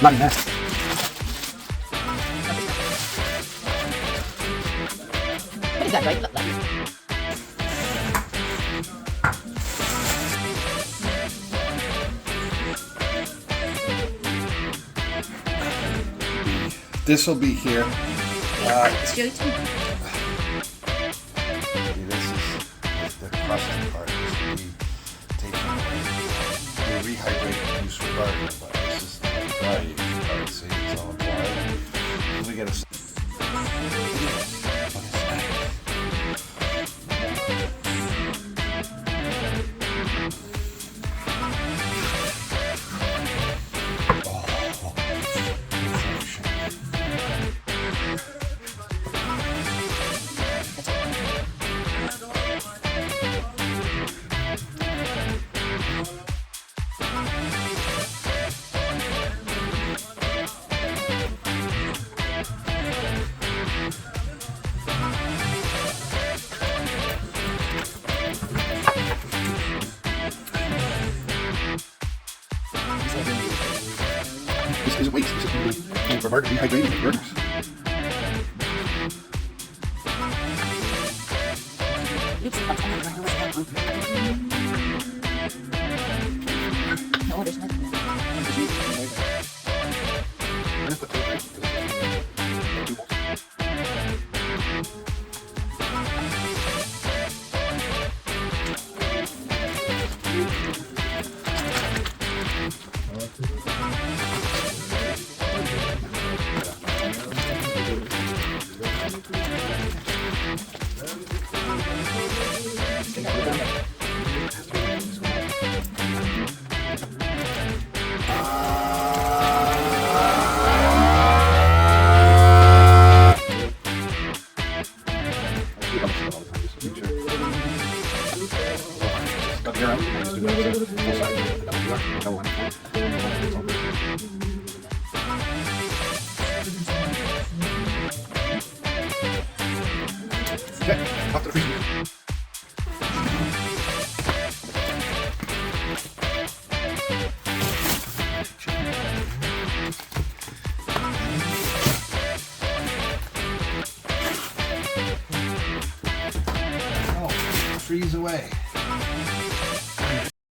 Lạnh nè. Cái gì vậy? This will be here. It's your turn. This is the crusty part. This will be taken away. We'll rehydrate and use for gardening, but this is the dry use part. See, it's all applied. We get a. This isn't waste. This is rehydrating burgers. No, there's nothing. Okay, off to the freezer. Oh, freeze away.